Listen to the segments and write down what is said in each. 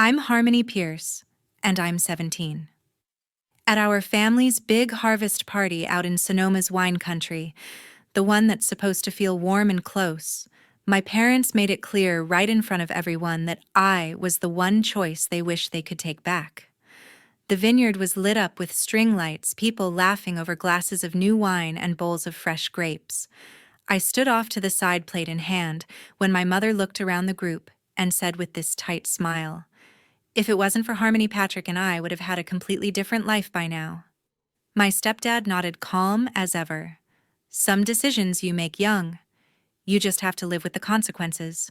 I'm Harmony Pierce, and I'm 17. At our family's big harvest party out in Sonoma's wine country, the one that's supposed to feel warm and close, my parents made it clear right in front of everyone that I was the one choice they wish they could take back. The vineyard was lit up with string lights, people laughing over glasses of new wine and bowls of fresh grapes. I stood off to the side, plate in hand, when my mother looked around the group and said with this tight smile, "If it wasn't for Harmony, Patrick and I would have had a completely different life by now." My stepdad nodded, calm as ever. "Some decisions you make young. You just have to live with the consequences."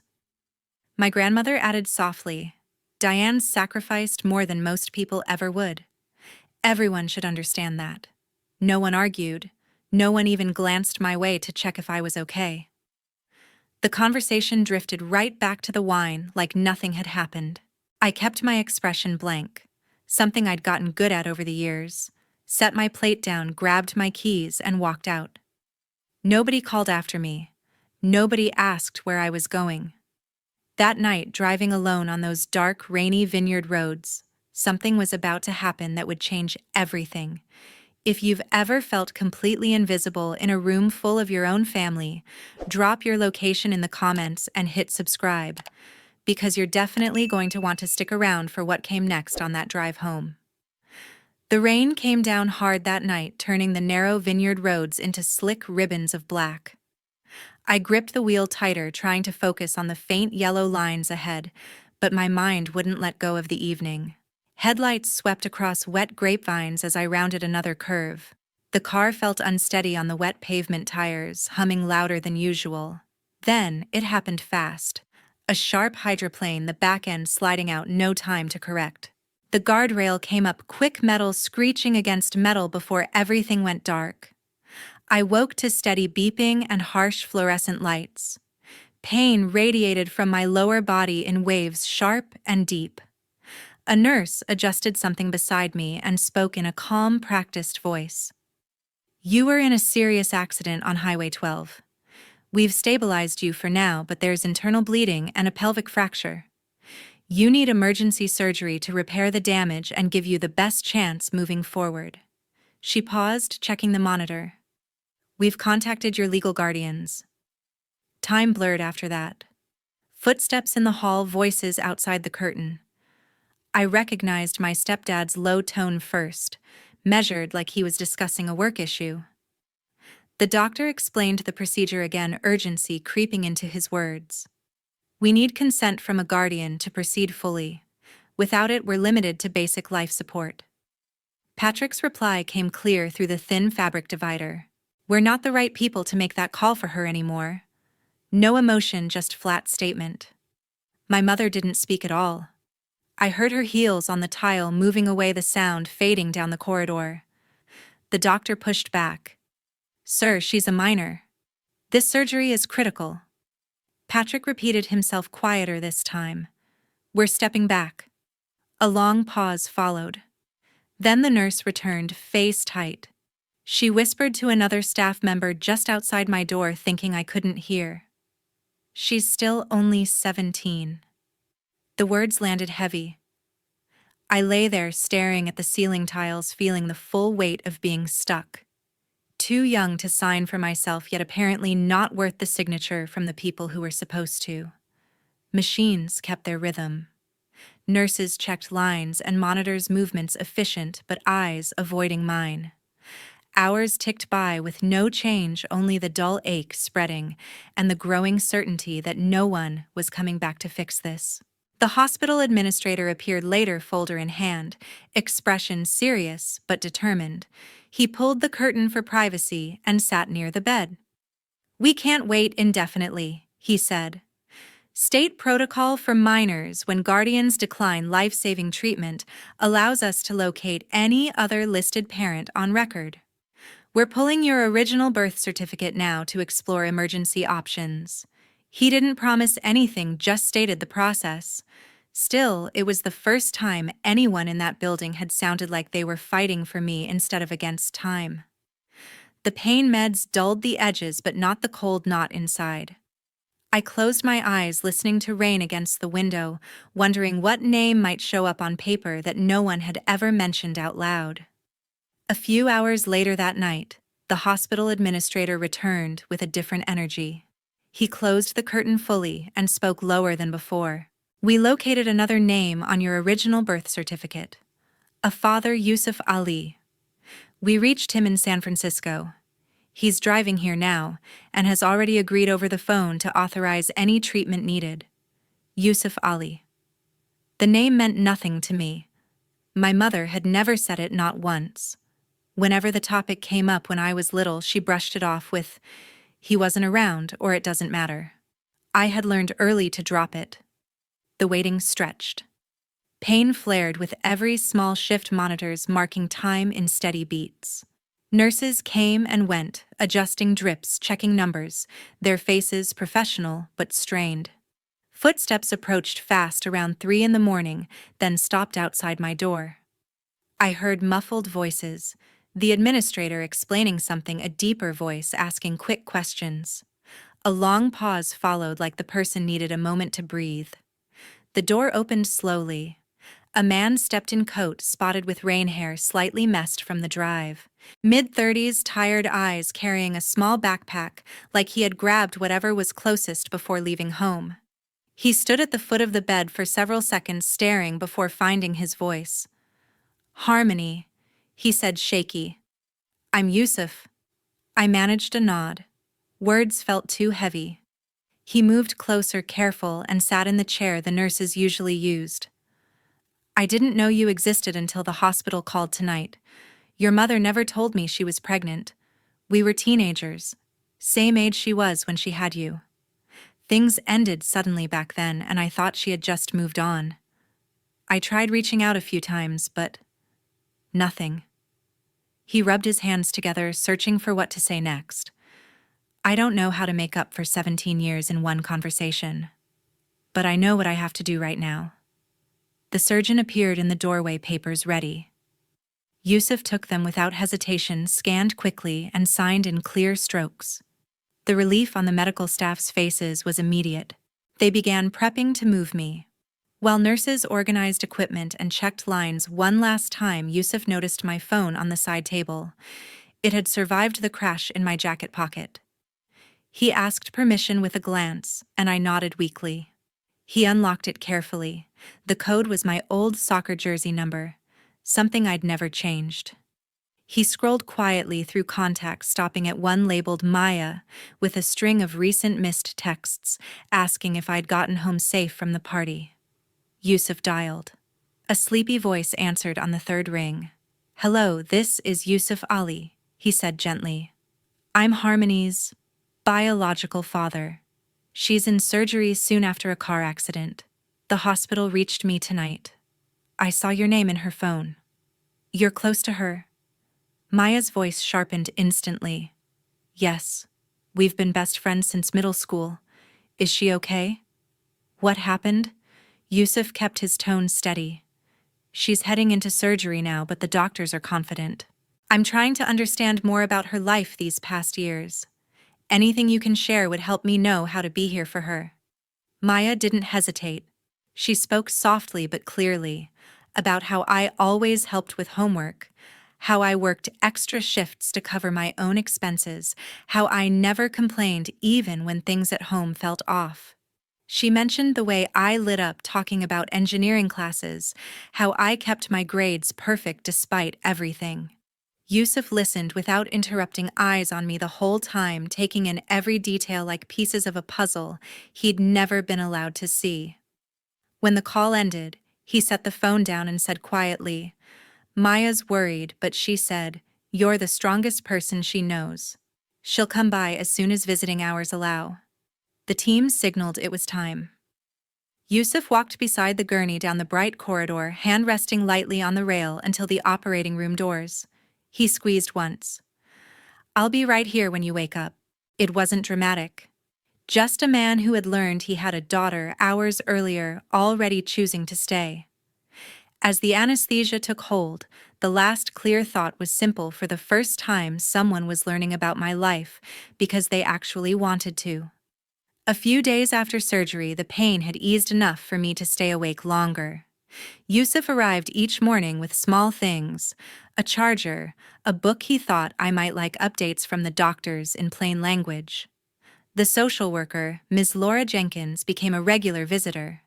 My grandmother added softly, "Diane sacrificed more than most people ever would. Everyone should understand that." No one argued. No one even glanced my way to check if I was okay. The conversation drifted right back to the wine like nothing had happened. I kept my expression blank, something I'd gotten good at over the years, set my plate down, grabbed my keys, and walked out. Nobody called after me. Nobody asked where I was going. That night, driving alone on those dark, rainy vineyard roads, something was about to happen that would change everything. If you've ever felt completely invisible in a room full of your own family, drop your location in the comments and hit subscribe, because you're definitely going to want to stick around for what came next on that drive home. The rain came down hard that night, turning the narrow vineyard roads into slick ribbons of black. I gripped the wheel tighter, trying to focus on the faint yellow lines ahead, but my mind wouldn't let go of the evening. Headlights swept across wet grapevines as I rounded another curve. The car felt unsteady on the wet pavement tires, humming louder than usual. Then it happened fast. A sharp hydroplane, the back end sliding out, no time to correct. The guardrail came up, quick, metal screeching against metal before everything went dark. I woke to steady beeping and harsh fluorescent lights. Pain radiated from my lower body in waves, sharp and deep. A nurse adjusted something beside me and spoke in a calm, practiced voice. "You were in a serious accident on Highway 12. We've stabilized you for now, but there's internal bleeding and a pelvic fracture. You need emergency surgery to repair the damage and give you the best chance moving forward." She paused, checking the monitor. "We've contacted your legal guardians." Time blurred after that. Footsteps in the hall, voices outside the curtain. I recognized my stepdad's low tone first, measured like he was discussing a work issue. The doctor explained the procedure again, urgency creeping into his words. "We need consent from a guardian to proceed fully. Without it, we're limited to basic life support." Patrick's reply came clear through the thin fabric divider. "We're not the right people to make that call for her anymore." No emotion, just flat statement. My mother didn't speak at all. I heard her heels on the tile moving away, the sound fading down the corridor. The doctor pushed back. "Sir, she's a minor. This surgery is critical." Patrick repeated himself quieter this time. "We're stepping back." A long pause followed. Then the nurse returned, face tight. She whispered to another staff member just outside my door, thinking I couldn't hear. "She's still only 17. The words landed heavy. I lay there staring at the ceiling tiles, feeling the full weight of being stuck. Too young to sign for myself, yet apparently not worth the signature from the people who were supposed to. Machines kept their rhythm. Nurses checked lines and monitors movements efficient, but eyes avoiding mine. Hours ticked by with no change, only the dull ache spreading, and the growing certainty that no one was coming back to fix this. The hospital administrator appeared later, folder in hand, expression serious but determined. He pulled the curtain for privacy and sat near the bed. "We can't wait indefinitely," he said. "State protocol for minors when guardians decline life-saving treatment allows us to locate any other listed parent on record. We're pulling your original birth certificate now to explore emergency options." He didn't promise anything, just stated the process. Still, it was the first time anyone in that building had sounded like they were fighting for me instead of against time. The pain meds dulled the edges, but not the cold knot inside. I closed my eyes, listening to rain against the window, wondering what name might show up on paper that no one had ever mentioned out loud. A few hours later that night, the hospital administrator returned with a different energy. He closed the curtain fully and spoke lower than before. "We located another name on your original birth certificate. A father, Yusuf Ali. We reached him in San Francisco. He's driving here now and has already agreed over the phone to authorize any treatment needed. Yusuf Ali." The name meant nothing to me. My mother had never said it, not once. Whenever the topic came up when I was little, she brushed it off with, "He wasn't around," or "It doesn't matter." I had learned early to drop it. The waiting stretched. Pain flared with every small shift, monitors marking time in steady beats. Nurses came and went, adjusting drips, checking numbers, their faces professional but strained. Footsteps approached fast around 3 in the morning, then stopped outside my door. I heard muffled voices, the administrator explaining something, a deeper voice asking quick questions. A long pause followed, like the person needed a moment to breathe. The door opened slowly. A man stepped in, coat spotted with rain, hair slightly messed from the drive. Mid-30s, tired eyes, carrying a small backpack, like he had grabbed whatever was closest before leaving home. He stood at the foot of the bed for several seconds, staring before finding his voice. "Harmony," he said, shaky. "I'm Yusuf." I managed a nod. Words felt too heavy. He moved closer, careful, and sat in the chair the nurses usually used. "I didn't know you existed until the hospital called tonight. Your mother never told me she was pregnant. We were teenagers, same age she was when she had you. Things ended suddenly back then, and I thought she had just moved on. I tried reaching out a few times, but nothing." He rubbed his hands together, searching for what to say next. "I don't know how to make up for 17 years in one conversation. But I know what I have to do right now." The surgeon appeared in the doorway, papers ready. Yusuf took them without hesitation, scanned quickly, and signed in clear strokes. The relief on the medical staff's faces was immediate. They began prepping to move me. While nurses organized equipment and checked lines one last time, Yusuf noticed my phone on the side table. It had survived the crash in my jacket pocket. He asked permission with a glance, and I nodded weakly. He unlocked it carefully. The code was my old soccer jersey number, something I'd never changed. He scrolled quietly through contacts, stopping at one labeled Maya, with a string of recent missed texts asking if I'd gotten home safe from the party. Yusuf dialed. A sleepy voice answered on the third ring. "Hello, this is Yusuf Ali," he said gently. "I'm Harmony's biological father. She's in surgery soon after a car accident. The hospital reached me tonight. I saw your name in her phone. You're close to her?" Maya's voice sharpened instantly. "Yes. We've been best friends since middle school. Is she okay?" "What happened?" Yusuf kept his tone steady. "She's heading into surgery now, but the doctors are confident. I'm trying to understand more about her life these past years. Anything you can share would help me know how to be here for her." Maya didn't hesitate. She spoke softly but clearly, about how I always helped with homework, how I worked extra shifts to cover my own expenses, how I never complained even when things at home felt off. She mentioned the way I lit up talking about engineering classes, how I kept my grades perfect despite everything. Yusuf listened without interrupting, eyes on me the whole time, taking in every detail like pieces of a puzzle he'd never been allowed to see. When the call ended, he set the phone down and said quietly, "Maya's worried, but she said, you're the strongest person she knows. She'll come by as soon as visiting hours allow." The team signaled it was time. Yusuf walked beside the gurney down the bright corridor, hand resting lightly on the rail until the operating room doors. He squeezed once. "I'll be right here when you wake up." It wasn't dramatic. Just a man who had learned he had a daughter hours earlier, already choosing to stay. As the anesthesia took hold, the last clear thought was simple: for the first time, someone was learning about my life because they actually wanted to. A few days after surgery, the pain had eased enough for me to stay awake longer. Yusuf arrived each morning with small things: a charger, a book he thought I might like, updates from the doctors in plain language. The social worker, Ms. Laura Jenkins, became a regular visitor.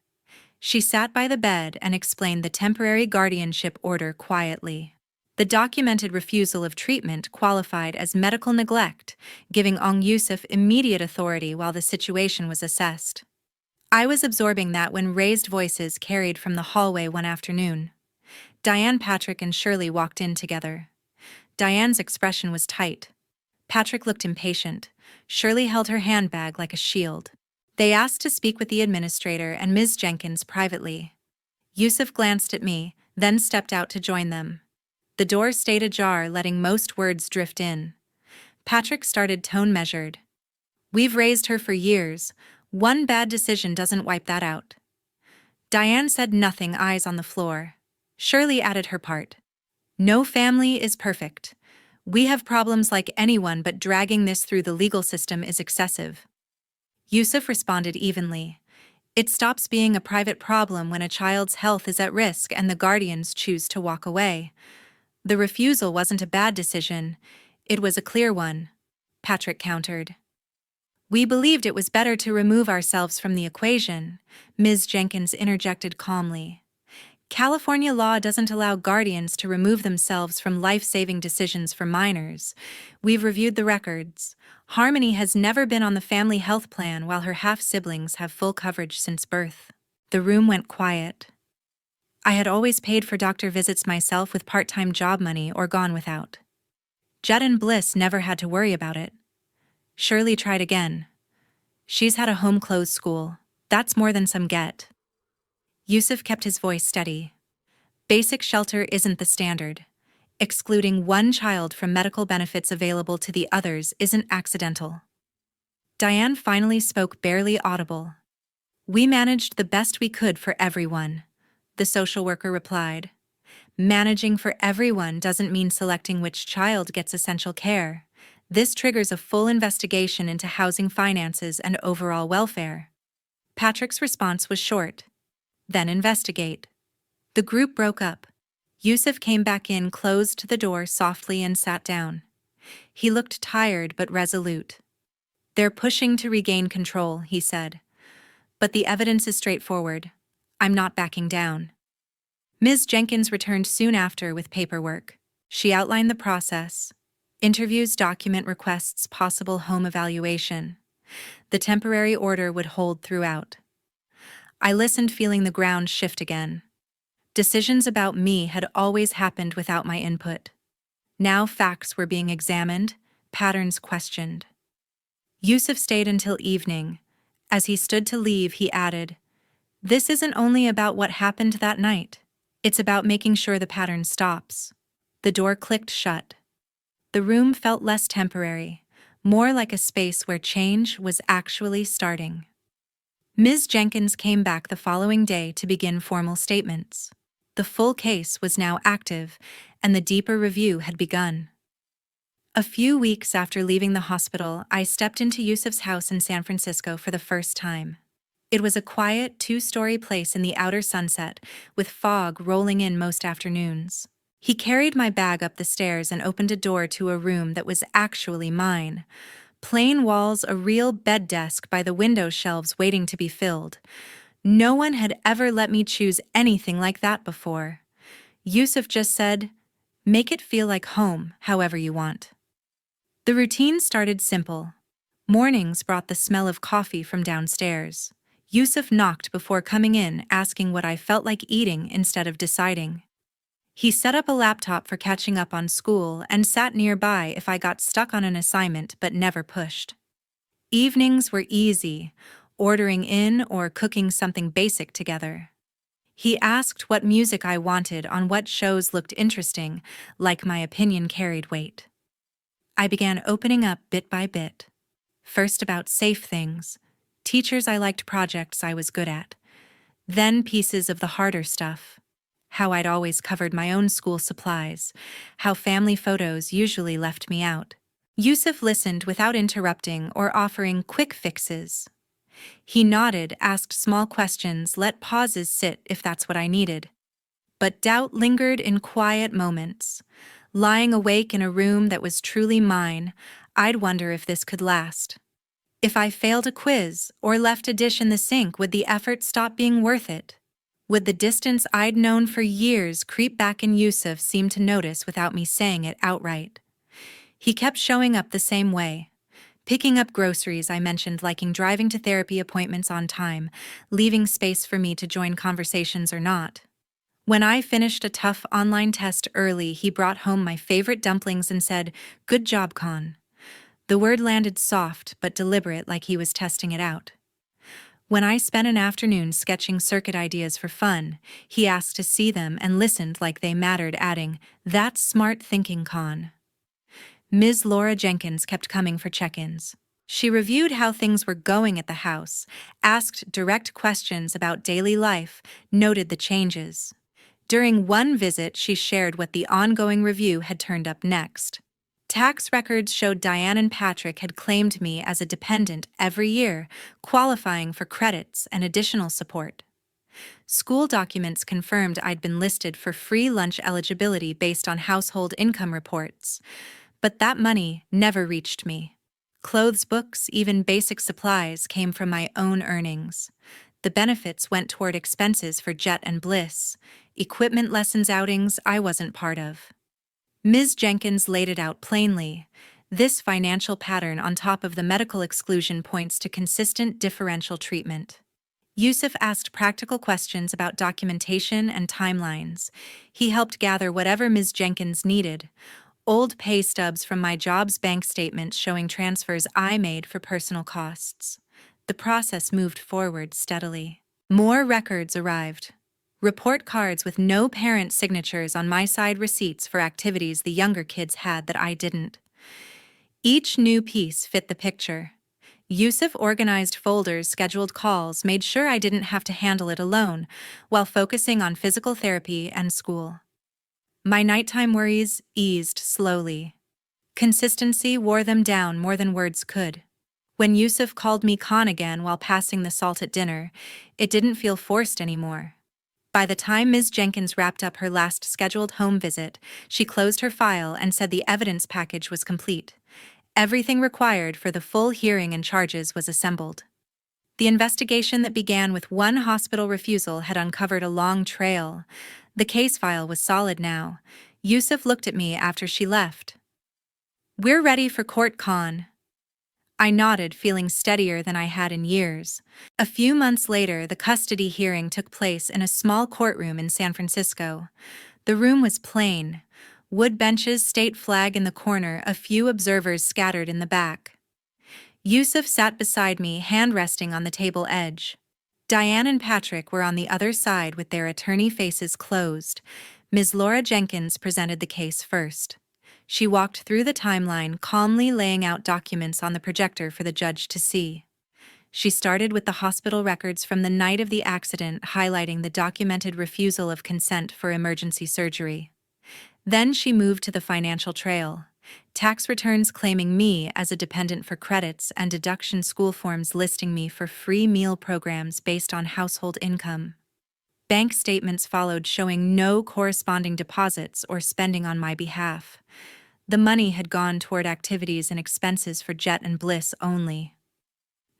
She sat by the bed and explained the temporary guardianship order quietly. The documented refusal of treatment qualified as medical neglect, giving Yusuf immediate authority while the situation was assessed. I was absorbing that when raised voices carried from the hallway one afternoon. Diane, Patrick, and Shirley walked in together. Diane's expression was tight. Patrick looked impatient. Shirley held her handbag like a shield. They asked to speak with the administrator and Ms. Jenkins privately. Yusuf glanced at me, then stepped out to join them. The door stayed ajar, letting most words drift in. Patrick started, tone measured. "We've raised her for years. One bad decision doesn't wipe that out." Diane said nothing, eyes on the floor. Shirley added her part. "No family is perfect. We have problems like anyone, but dragging this through the legal system is excessive." Yusuf responded evenly. "It stops being a private problem when a child's health is at risk and the guardians choose to walk away. The refusal wasn't a bad decision. It was a clear one," Patrick countered. "We believed it was better to remove ourselves from the equation," Ms. Jenkins interjected calmly. "California law doesn't allow guardians to remove themselves from life-saving decisions for minors. We've reviewed the records. Harmony has never been on the family health plan, while her half-siblings have full coverage since birth." The room went quiet. I had always paid for doctor visits myself with part-time job money or gone without. Jed and Bliss never had to worry about it. Shirley tried again. "She's had a home-closed school. That's more than some get." Yusuf kept his voice steady. "Basic shelter isn't the standard. Excluding one child from medical benefits available to the others isn't accidental." Diane finally spoke, barely audible. "We managed the best we could for everyone," the social worker replied. "Managing for everyone doesn't mean selecting which child gets essential care. This triggers a full investigation into housing, finances, and overall welfare." Patrick's response was short. "Then investigate." The group broke up. Yusuf came back in, closed the door softly, and sat down. He looked tired but resolute. "They're pushing to regain control," he said. "But the evidence is straightforward. I'm not backing down." Ms. Jenkins returned soon after with paperwork. She outlined the process: interviews, document requests, possible home evaluation. The temporary order would hold throughout. I listened, feeling the ground shift again. Decisions about me had always happened without my input. Now facts were being examined, patterns questioned. Yusuf stayed until evening. As he stood to leave, he added, "This isn't only about what happened that night. It's about making sure the pattern stops." The door clicked shut. The room felt less temporary, more like a space where change was actually starting. Ms. Jenkins came back the following day to begin formal statements. The full case was now active, and the deeper review had begun. A few weeks after leaving the hospital, I stepped into Yusuf's house in San Francisco for the first time. It was a quiet, two-story place in the outer sunset, with fog rolling in most afternoons. He carried my bag up the stairs and opened a door to a room that was actually mine. Plain walls, a real bed desk by the window shelves waiting to be filled. No one had ever let me choose anything like that before. Yusuf just said, "Make it feel like home, however you want." The routine started simple. Mornings brought the smell of coffee from downstairs. Yusuf knocked before coming in, asking what I felt like eating instead of deciding. He set up a laptop for catching up on school and sat nearby if I got stuck on an assignment, but never pushed. Evenings were easy, ordering in or cooking something basic together. He asked what music I wanted, on what shows looked interesting, like my opinion carried weight. I began opening up bit by bit. First about safe things, teachers I liked, projects I was good at. Then pieces of the harder stuff. How I'd always covered my own school supplies, how family photos usually left me out. Yusuf listened without interrupting or offering quick fixes. He nodded, asked small questions, let pauses sit if that's what I needed. But doubt lingered in quiet moments. Lying awake in a room that was truly mine, I'd wonder if this could last. If I failed a quiz or left a dish in the sink, would the effort stop being worth it? Would the distance I'd known for years creep back, and Yusuf seemed to notice without me saying it outright? He kept showing up the same way. Picking up groceries, I mentioned, liking driving to therapy appointments on time, leaving space for me to join conversations or not. When I finished a tough online test early, he brought home my favorite dumplings and said, "Good job, Con." The word landed soft but deliberate, like he was testing it out. When I spent an afternoon sketching circuit ideas for fun, he asked to see them and listened like they mattered, adding, "That's smart thinking, Con." Ms. Laura Jenkins kept coming for check-ins. She reviewed how things were going at the house, asked direct questions about daily life, noted the changes. During one visit, she shared what the ongoing review had turned up next. Tax records showed Diane and Patrick had claimed me as a dependent every year, qualifying for credits and additional support. School documents confirmed I'd been listed for free lunch eligibility based on household income reports. But that money never reached me. Clothes, books, even basic supplies came from my own earnings. The benefits went toward expenses for Jet and Bliss, equipment lessons, outings I wasn't part of. Ms. Jenkins laid it out plainly. This financial pattern on top of the medical exclusion points to consistent differential treatment. Yusuf asked practical questions about documentation and timelines. He helped gather whatever Ms. Jenkins needed. Old pay stubs from my job's bank statements showing transfers I made for personal costs. The process moved forward steadily. More records arrived. Report cards with no parent signatures on my side, receipts for activities the younger kids had that I didn't. Each new piece fit the picture. Yusuf organized folders, scheduled calls, made sure I didn't have to handle it alone, while focusing on physical therapy and school. My nighttime worries eased slowly. Consistency wore them down more than words could. When Yusuf called me Con again while passing the salt at dinner, it didn't feel forced anymore. By the time Ms. Jenkins wrapped up her last scheduled home visit, she closed her file and said the evidence package was complete. Everything required for the full hearing and charges was assembled. The investigation that began with one hospital refusal had uncovered a long trail. The case file was solid now. Yusuf looked at me after she left. "We're ready for court, Con." I nodded, feeling steadier than I had in years. A few months later, the custody hearing took place in a small courtroom in San Francisco. The room was plain. Wood benches, state flag in the corner, a few observers scattered in the back. Yusuf sat beside me, hand resting on the table edge. Diane and Patrick were on the other side with their attorney faces closed. Ms. Laura Jenkins presented the case first. She walked through the timeline, calmly laying out documents on the projector for the judge to see. She started with the hospital records from the night of the accident, highlighting the documented refusal of consent for emergency surgery. Then she moved to the financial trail. Tax returns claiming me as a dependent for credits and deduction school forms listing me for free meal programs based on household income. Bank statements followed showing no corresponding deposits or spending on my behalf. The money had gone toward activities and expenses for Jet and Bliss only.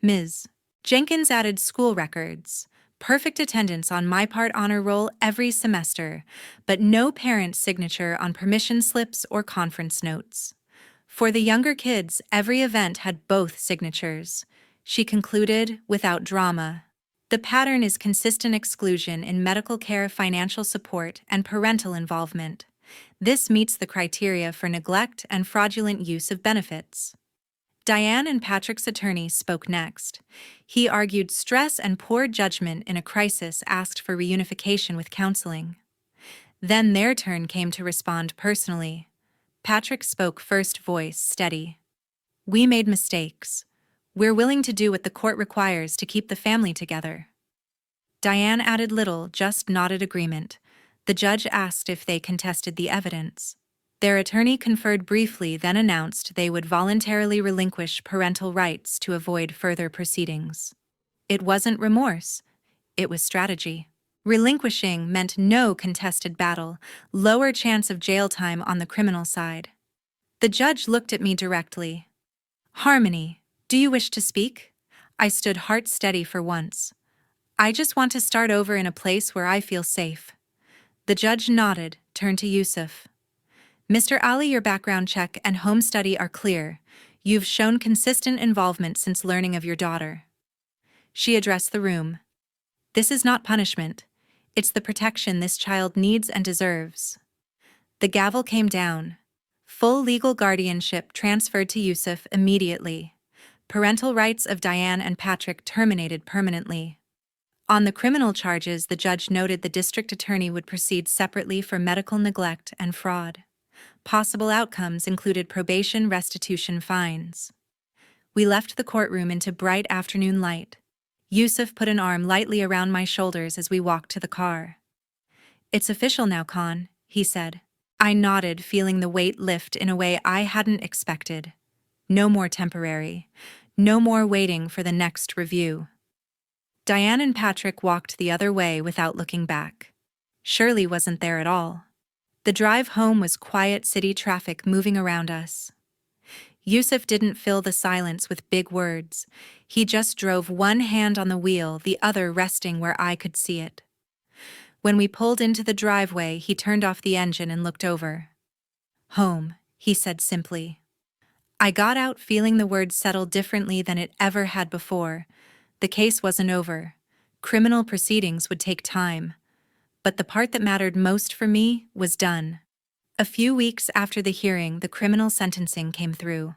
Ms. Jenkins added school records. Perfect attendance on my part, honor roll every semester, but no parent's signature on permission slips or conference notes. For the younger kids, every event had both signatures. She concluded without drama. The pattern is consistent exclusion in medical care, financial support, and parental involvement. This meets the criteria for neglect and fraudulent use of benefits. Diane and Patrick's attorney spoke next. He argued stress and poor judgment in a crisis, asked for reunification with counseling. Then their turn came to respond personally. Patrick spoke first, voice steady. "We made mistakes. We're willing to do what the court requires to keep the family together." Diane added little, just nodded agreement. The judge asked if they contested the evidence. Their attorney conferred briefly, then announced they would voluntarily relinquish parental rights to avoid further proceedings. It wasn't remorse, it was strategy. Relinquishing meant no contested battle, lower chance of jail time on the criminal side. The judge looked at me directly. Harmony, do you wish to speak? I stood heart steady for once. I just want to start over in a place where I feel safe. The judge nodded, turned to Yusuf. Mr. Ali, your background check and home study are clear. You've shown consistent involvement since learning of your daughter. She addressed the room. This is not punishment. It's the protection this child needs and deserves. The gavel came down. Full legal guardianship transferred to Yusuf immediately. Parental rights of Diane and Patrick terminated permanently. On the criminal charges, the judge noted the district attorney would proceed separately for medical neglect and fraud. Possible outcomes included probation, restitution, fines. We left the courtroom into bright afternoon light. Yusuf put an arm lightly around my shoulders as we walked to the car. It's official now, Khan, he said. I nodded, feeling the weight lift in a way I hadn't expected. No more temporary. No more waiting for the next review. Diane and Patrick walked the other way without looking back. Shirley wasn't there at all. The drive home was quiet city traffic moving around us. Yusuf didn't fill the silence with big words. He just drove one hand on the wheel, the other resting where I could see it. When we pulled into the driveway, he turned off the engine and looked over. Home, he said simply. I got out feeling the word settle differently than it ever had before. The case wasn't over. Criminal proceedings would take time. But the part that mattered most for me was done. A few weeks after the hearing, the criminal sentencing came through.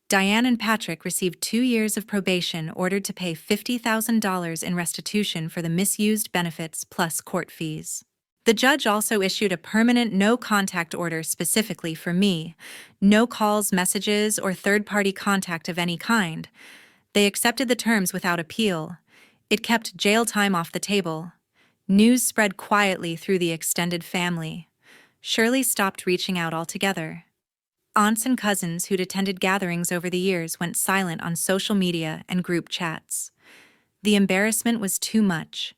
Diane and Patrick received 2 years of probation, ordered to pay $50,000 in restitution for the misused benefits plus court fees. The judge also issued a permanent no-contact order specifically for me. No calls, messages, or third-party contact of any kind. They accepted the terms without appeal. It kept jail time off the table. News spread quietly through the extended family. Shirley stopped reaching out altogether. Aunts and cousins who'd attended gatherings over the years went silent on social media and group chats. The embarrassment was too much.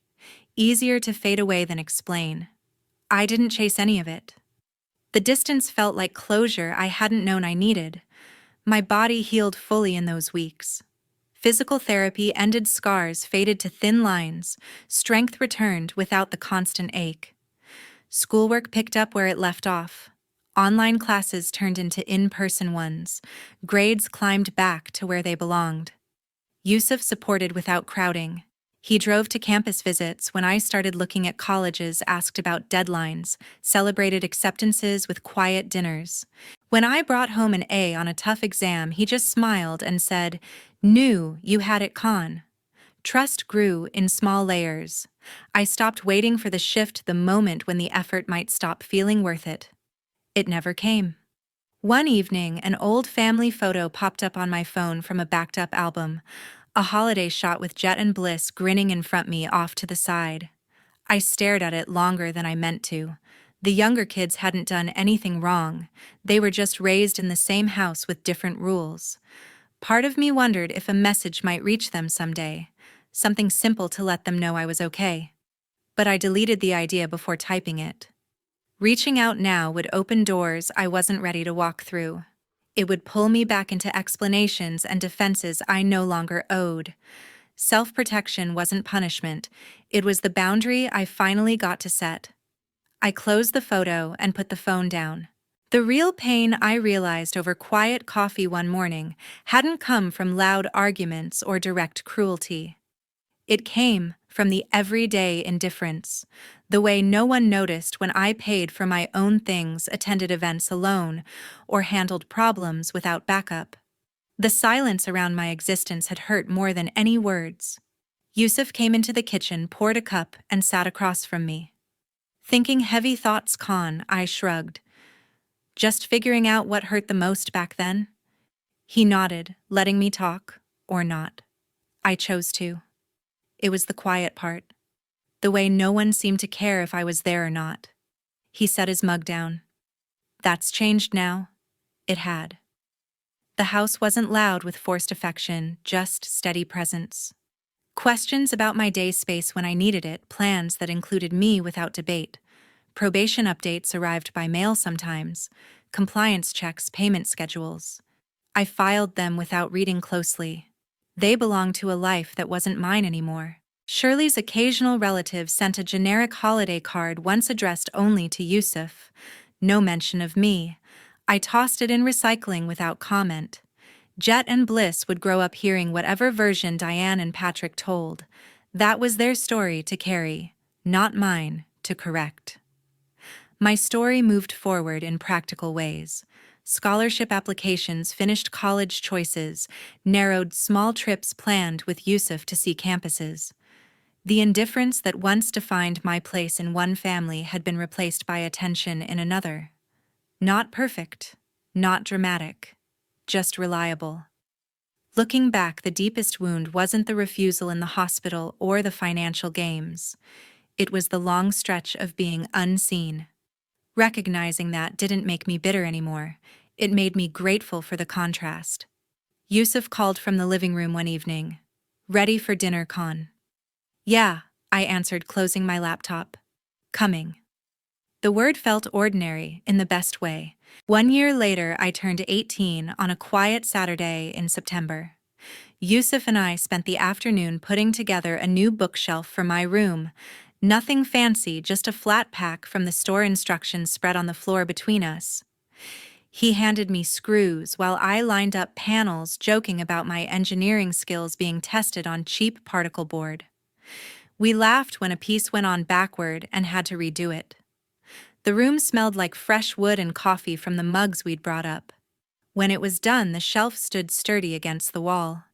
Easier to fade away than explain. I didn't chase any of it. The distance felt like closure I hadn't known I needed. My body healed fully in those weeks. Physical therapy ended scars, faded to thin lines. Strength returned without the constant ache. Schoolwork picked up where it left off. Online classes turned into in-person ones. Grades climbed back to where they belonged. Yusuf supported without crowding. He drove to campus visits when I started looking at colleges, asked about deadlines, celebrated acceptances with quiet dinners. When I brought home an A on a tough exam, he just smiled and said, "Knew you had it, Khan." Trust grew in small layers. I stopped waiting for the shift, the moment when the effort might stop feeling worth it. It never came. One evening, an old family photo popped up on my phone from a backed-up album, a holiday shot with Jet and Bliss grinning in front me off to the side. I stared at it longer than I meant to. The younger kids hadn't done anything wrong. They were just raised in the same house with different rules. Part of me wondered if a message might reach them someday, something simple to let them know I was okay. But I deleted the idea before typing it. Reaching out now would open doors I wasn't ready to walk through. It would pull me back into explanations and defenses I no longer owed. Self-protection wasn't punishment. It was the boundary I finally got to set. I closed the photo and put the phone down. The real pain I realized over quiet coffee one morning hadn't come from loud arguments or direct cruelty. It came from the everyday indifference, the way no one noticed when I paid for my own things, attended events alone, or handled problems without backup. The silence around my existence had hurt more than any words. Yusuf came into the kitchen, poured a cup, and sat across from me. Thinking heavy thoughts, Khan, I shrugged. Just figuring out what hurt the most back then? He nodded, letting me talk, or not. I chose to. It was the quiet part. The way no one seemed to care if I was there or not. He set his mug down. That's changed now. It had. The house wasn't loud with forced affection, just steady presence. Questions about my day space when I needed it, plans that included me without debate. Probation updates arrived by mail sometimes, compliance checks, payment schedules. I filed them without reading closely. They belonged to a life that wasn't mine anymore. Shirley's occasional relative sent a generic holiday card once addressed only to Yusuf. No mention of me. I tossed it in recycling without comment. Jet and Bliss would grow up hearing whatever version Diane and Patrick told. That was their story to carry, not mine to correct. My story moved forward in practical ways. Scholarship applications, finished college choices, narrowed small trips planned with Yusuf to see campuses. The indifference that once defined my place in one family had been replaced by attention in another. Not perfect, not dramatic, just reliable. Looking back, the deepest wound wasn't the refusal in the hospital or the financial games. It was the long stretch of being unseen. Recognizing that didn't make me bitter anymore. It made me grateful for the contrast. Yusuf called from the living room one evening. "Ready for dinner, Con?" "Yeah," I answered, closing my laptop. "Coming." The word felt ordinary, in the best way. 1 year later, I turned 18 on a quiet Saturday in September. Yusuf and I spent the afternoon putting together a new bookshelf for my room. Nothing fancy, just a flat pack from the store instructions spread on the floor between us. He handed me screws while I lined up panels, joking about my engineering skills being tested on cheap particle board. We laughed when a piece went on backward and had to redo it. The room smelled like fresh wood and coffee from the mugs we'd brought up. When it was done, the shelf stood sturdy against the wall.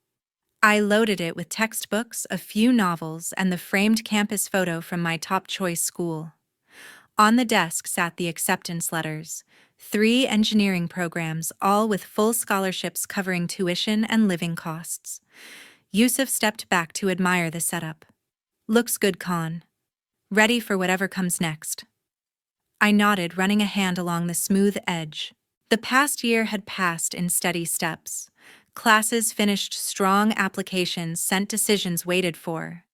I loaded it with textbooks, a few novels, and the framed campus photo from my top-choice school. On the desk sat the acceptance letters, 3 engineering programs, all with full scholarships covering tuition and living costs. Yusuf stepped back to admire the setup. "Looks good, Con. Ready for whatever comes next." I nodded, running a hand along the smooth edge. The past year had passed in steady steps. Classes finished strong, applications sent, decisions waited for.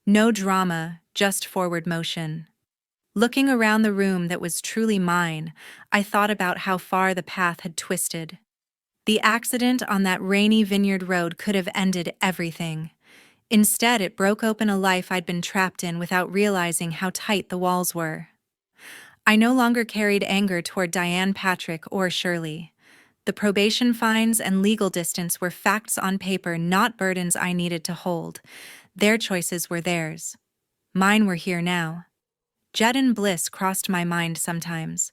No drama, just forward motion. Looking around the room that was truly mine, I thought about how far the path had twisted. The accident on that rainy vineyard road could have ended everything. Instead, it broke open a life I'd been trapped in without realizing how tight the walls were. I no longer carried anger toward Diane, Patrick, or Shirley. The probation fines and legal distance were facts on paper, not burdens I needed to hold. Their choices were theirs. Mine were here now. Jet and Bliss crossed my mind sometimes.